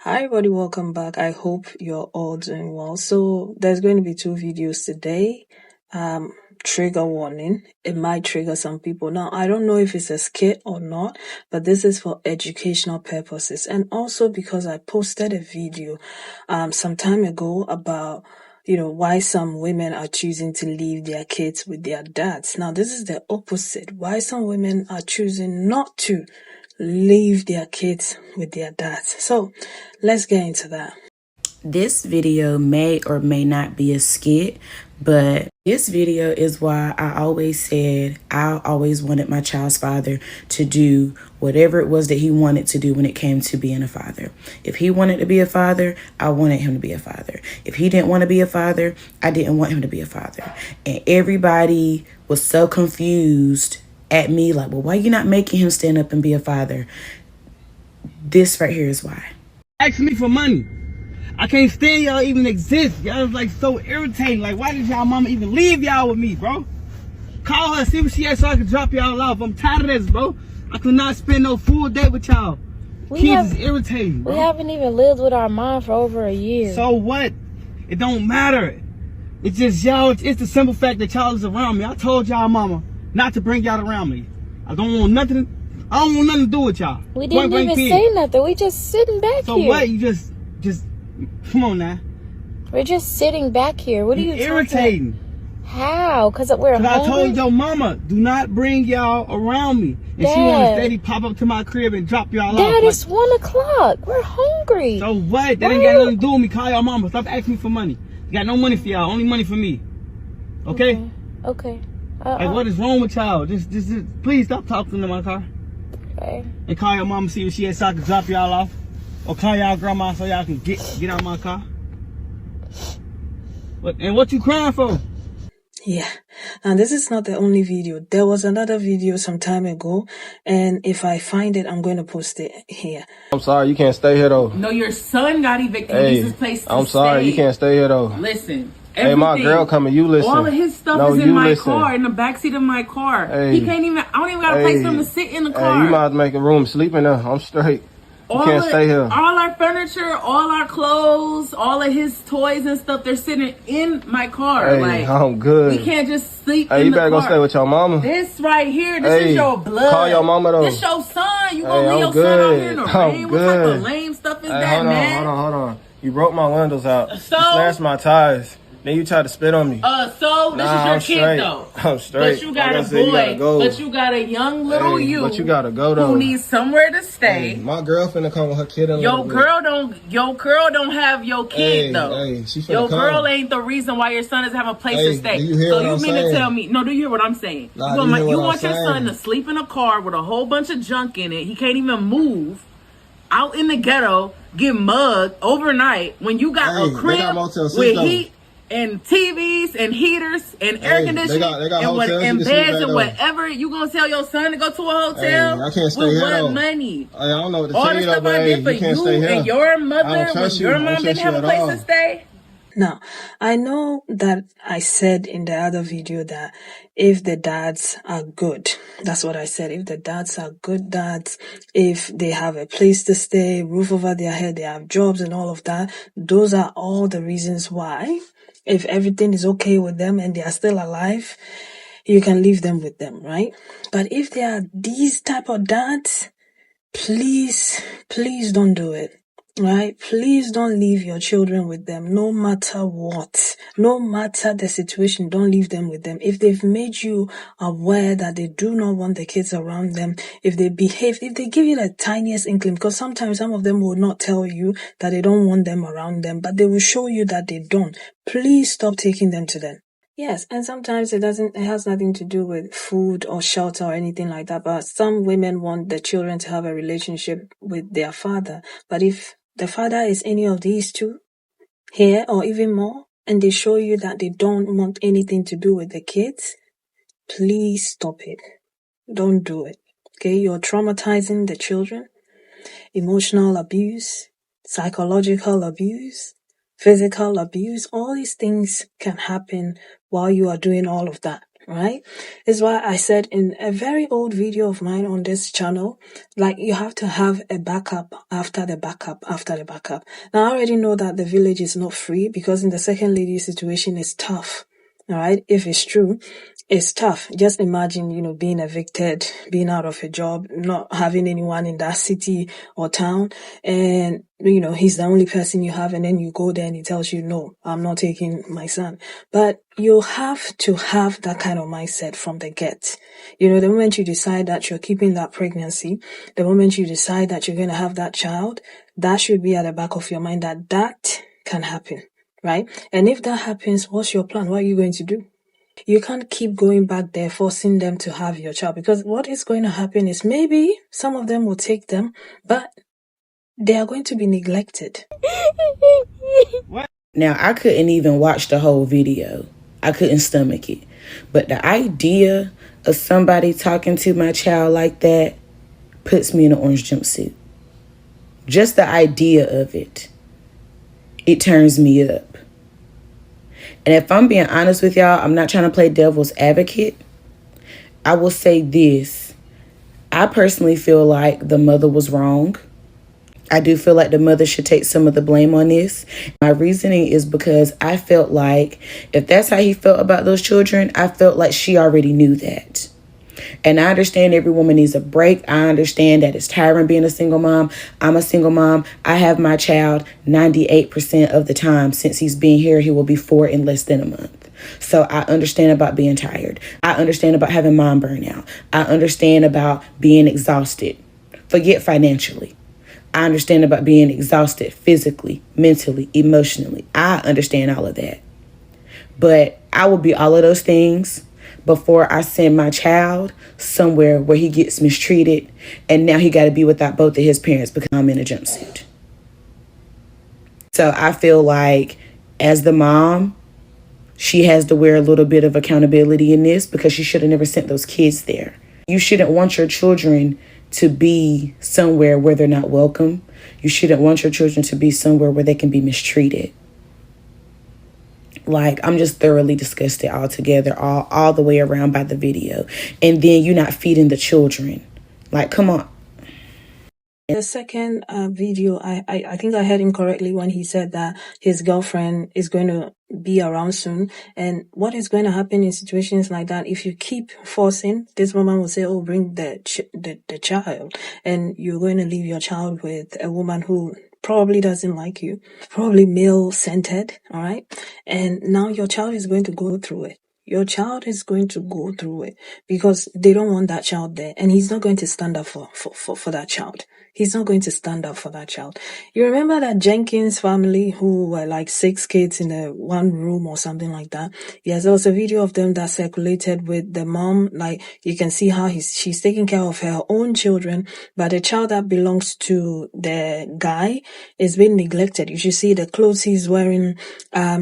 Hi everybody, welcome back. I hope you're all doing well. So there's going to be two videos today. Trigger warning. It might trigger some people. Now, I don't know if it's a skit or not, but this is for educational purposes. And also because I posted a video some time ago about why some women are choosing to leave their kids with their dads. Now, this is the opposite. Why some women are choosing not to leave their kids with their dads. So let's get into that. This video may or may not be a skit, but this video is why I always said I always wanted my child's father to do whatever it was that he wanted to do when it came to being a father. If he wanted to be a father, I wanted him to be a father. If he didn't want to be a father, I didn't want him to be a father. And everybody was so confused at me, like, well, why are you not making him stand up and be a father? This right here is why. Ask me for money. I can't stand y'all even exist. Y'all is like so irritating. Like, why did y'all mama even leave y'all with me, bro? Call her, see what she has so I can drop y'all off. I'm tired of this, bro. I could not spend no full day with y'all. Kids is irritating, bro. We haven't even lived with our mom for over a year. So what? It don't matter. It's just y'all, it's the simple fact that y'all is around me. I told y'all mama not to bring y'all around me. I don't want nothing to do with y'all. We didn't even say nothing. We just sitting back here. So what? You just come on now. We're just sitting back here. What are you irritating? How? Because we're hungry? I told your mama, do not bring y'all around me. And Dad, she want to steady pop up to my crib and drop y'all off. Dad, it's 1 o'clock. We're hungry. So what? That ain't got nothing to do with me. Call your mama. Stop asking me for money. You got no money for y'all. Only money for me. Okay? Okay. Like, what is wrong with y'all? Just please stop talking to my car. Okay. And call your mama, see what she has so I can drop y'all off. Or call y'all grandma so y'all can get out of my car. What you crying for? Yeah, and this is not the only video. There was another video some time ago, and if I find it, I'm going to post it here. I'm sorry, you can't stay here though. No, your son got evicted. Hey, He's his place to I'm sorry, stay. you can't stay here though. Listen. Hey, my girl coming, you listen. All of his stuff is in my car, in the backseat of my car. Hey. He can't even, I don't even got a place for him to sit in the car. Hey, you might make a room, sleep in there. I'm straight. You can't stay here. All our furniture, all our clothes, all of his toys and stuff, they're sitting in my car. Hey, like, I'm good. We can't just sleep in the car. Hey, you better go stay with your mama. This right here, this is your blood. Call your mama though. This your son. You gonna leave your son out here in the rain? What type of lame stuff is that, man? Hold on. You broke my windows out. So? You slashed my tires. Then you tried to spit on me. This is your kid though. I'm straight. But you got a boy. But you got a young little you. But you gotta go though. Who needs somewhere to stay. Hey, my girlfriend come with her kid in Your girl don't have your kid though. Your girl ain't the reason why your son doesn't have a place to stay. Do you hear what I'm saying? To tell me? No, do you hear what I'm saying? Nah, you want your son to sleep in a car with a whole bunch of junk in it. He can't even move. Out in the ghetto, get mugged overnight when you got a crib with heat and TVs and heaters and air conditioning and beds and whatever. You gonna tell your son to go to a hotel? I can't stay with here. what money? I don't know what to all tell the you stuff though, I did for you and your mother when your mom didn't have a place to stay. Now, I know that I said in the other video that if the dads are good, that's what I said. If the dads are good dads, if they have a place to stay, roof over their head, they have jobs and all of that, those are all the reasons why, if everything is okay with them and they are still alive, you can leave them with them, right? But if they are these type of dads, please don't do it. Right? Please don't leave your children with them, no matter what. No matter the situation, don't leave them with them. If they've made you aware that they do not want the kids around them, if they give you the tiniest inkling, because sometimes some of them will not tell you that they don't want them around them, but they will show you that they don't. Please stop taking them to them. Yes, and sometimes it has nothing to do with food or shelter or anything like that, but some women want the children to have a relationship with their father. But if the father is any of these two here or even more, and they show you that they don't want anything to do with the kids, please stop it. Don't do it. Okay, you're traumatizing the children. Emotional abuse, psychological abuse, physical abuse, all these things can happen while you are doing all of that. right? Is why I said in a very old video of mine on this channel, like, you have to have a backup after the backup after the backup. Now, I already know that the village is not free, because in the second lady situation is tough, all right? If it's true, it's tough. Just imagine, being evicted, being out of a job, not having anyone in that city or town, and, he's the only person you have, and then you go there and he tells you, no, I'm not taking my son. But you have to have that kind of mindset from the get. The moment you decide that you're keeping that pregnancy, the moment you decide that you're going to have that child, that should be at the back of your mind that that can happen, right? And if that happens, what's your plan? What are you going to do? You can't keep going back there, forcing them to have your child, because what is going to happen is maybe some of them will take them, but they are going to be neglected. Now, I couldn't even watch the whole video. I couldn't stomach it. But the idea of somebody talking to my child like that puts me in an orange jumpsuit. Just the idea of it turns me up. And if I'm being honest with y'all, I'm not trying to play devil's advocate. I will say this. I personally feel like the mother was wrong. I do feel like the mother should take some of the blame on this. My reasoning is because I felt like if that's how he felt about those children, I felt like she already knew that. And I understand every woman needs a break. I understand that it's tiring being a single mom. I'm a single mom. I have my child 98% of the time. Since he's been here, he will be 4 in less than a month. So I understand about being tired. I understand about having mom burnout. I understand about being exhausted. Forget financially. I understand about being exhausted physically, mentally, emotionally. I understand all of that. But I will be all of those things before I send my child somewhere where he gets mistreated and now he got to be without both of his parents because I'm in a jumpsuit. So I feel like as the mom, she has to wear a little bit of accountability in this because she should have never sent those kids there. You shouldn't want your children to be somewhere where they're not welcome. You shouldn't want your children to be somewhere where they can be mistreated. Like, I'm just thoroughly disgusted altogether, all the way around by the video. And then you're not feeding the children. Like, come on. The second video, I think I heard him correctly when he said that his girlfriend is going to be around soon. And what is going to happen in situations like that, if you keep forcing, this woman will say, oh, bring the child. And you're going to leave your child with a woman who probably doesn't like you, probably male-centered, all right? And now your child is going to go through it. Your child is going to go through it because they don't want that child there. And he's not going to stand up for that child. He's not going to stand up for that child. You remember that Jenkins family who were like 6 kids in a one room or something like that? Yes, there was a video of them that circulated with the mom. Like, you can see how she's taking care of her own children, but the child that belongs to the guy is being neglected. You should see the clothes he's wearing.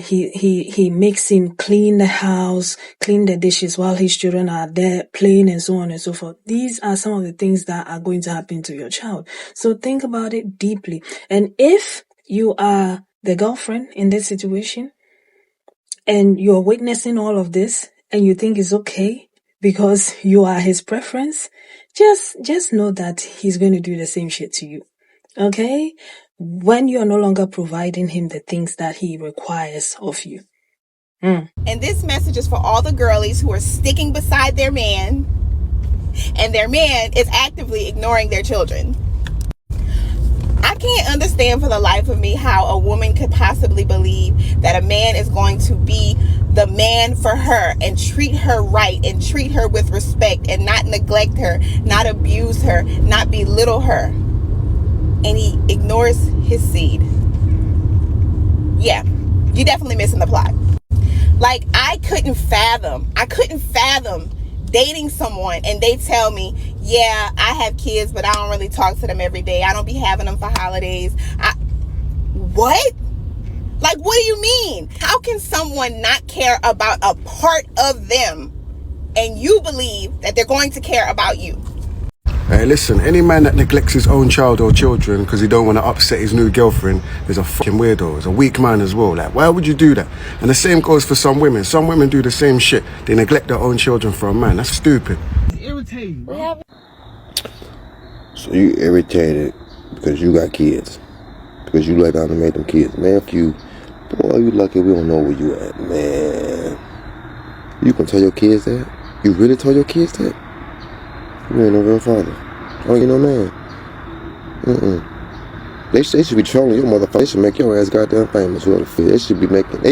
He makes him clean the house, clean the dishes while his children are there playing and so on and so forth. These are some of the things that are going to happen to your child. So think about it deeply. And if you are the girlfriend in this situation and you're witnessing all of this and you think it's okay because you are his preference, just know that he's going to do the same shit to you. Okay? When you are no longer providing him the things that he requires of you. And this message is for all the girlies who are sticking beside their man and their man is actively ignoring their children. I can't understand for the life of me how a woman could possibly believe that a man is going to be the man for her and treat her right and treat her with respect and not neglect her, not abuse her, not belittle her. And he ignores his seed. Yeah, you're definitely missing the plot. Like, I couldn't fathom dating someone and they tell me, yeah, I have kids, but I don't really talk to them every day. I don't be having them for holidays. What? Like, what do you mean? How can someone not care about a part of them and you believe that they're going to care about you? Hey, listen, any man that neglects his own child or children because he don't want to upset his new girlfriend is a fucking weirdo. Is a weak man as well. Like, why would you do that? And the same goes for some women. Some women do the same shit. They neglect their own children for a man. That's stupid. It's irritating, bro. So you irritated because you got kids. Because you let down and made them kids. Man, if you, boy, you lucky we don't know where you at, man. You can tell your kids that? You really told your kids that? You ain't no real father. Oh, you know, man. They should be trolling your motherfucker. They should make your ass goddamn famous. They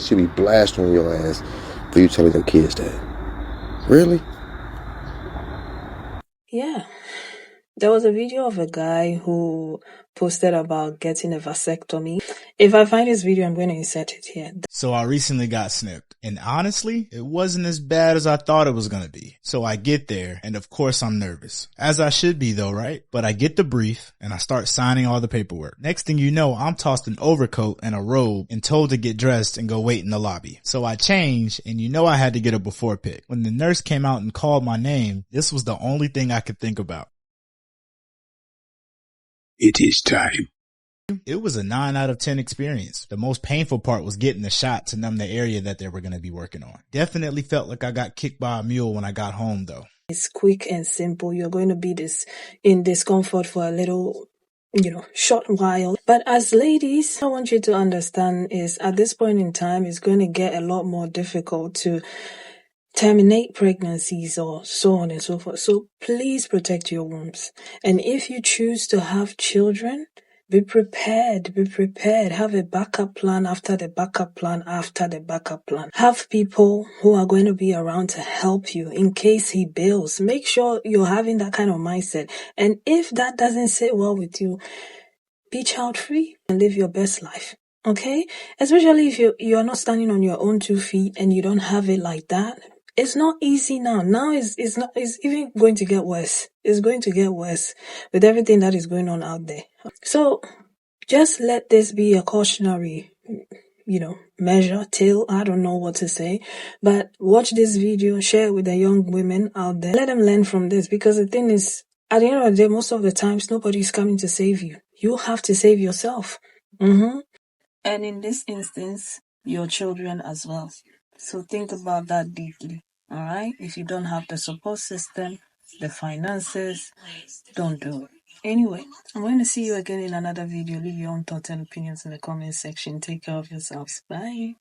should be blasting on your ass for you telling your kids that. Really? Yeah. There was a video of a guy who posted about getting a vasectomy. If I find this video, I'm going to insert it here. So I recently got snipped, and honestly, it wasn't as bad as I thought it was going to be. So I get there, and of course I'm nervous. As I should be though, right? But I get the brief, and I start signing all the paperwork. Next thing you know, I'm tossed an overcoat and a robe and told to get dressed and go wait in the lobby. So I changed, and you know I had to get a before pic. When the nurse came out and called my name, this was the only thing I could think about. It is time. It was a 9 out of 10 experience. The most painful part was getting the shot to numb the area that they were going to be working on. Definitely felt like I got kicked by a mule when I got home though. It's quick and simple. You're going to be in discomfort for a little, short while. But as ladies, I want you to understand is at this point in time, it's going to get a lot more difficult to terminate pregnancies or so on and so forth. So please protect your wombs. And if you choose to have children, be prepared. Have a backup plan after the backup plan after the backup plan. Have people who are going to be around to help you in case he bails. Make sure you're having that kind of mindset. And if that doesn't sit well with you, be child free and live your best life. Okay? Especially if you're not standing on your own 2 feet and you don't have it like that. It's not easy now. Now it's even going to get worse. It's going to get worse with everything that is going on out there. So just let this be a cautionary, measure till I don't know what to say. But watch this video, share it with the young women out there. Let them learn from this because the thing is, at the end of the day, most of the times nobody's coming to save you. You have to save yourself. And in this instance, your children as well. So think about that deeply, all right? If you don't have the support system, the finances, don't do it. Anyway, I'm going to see you again in another video. Leave your own thoughts and opinions in the comment section. Take care of yourselves. Bye.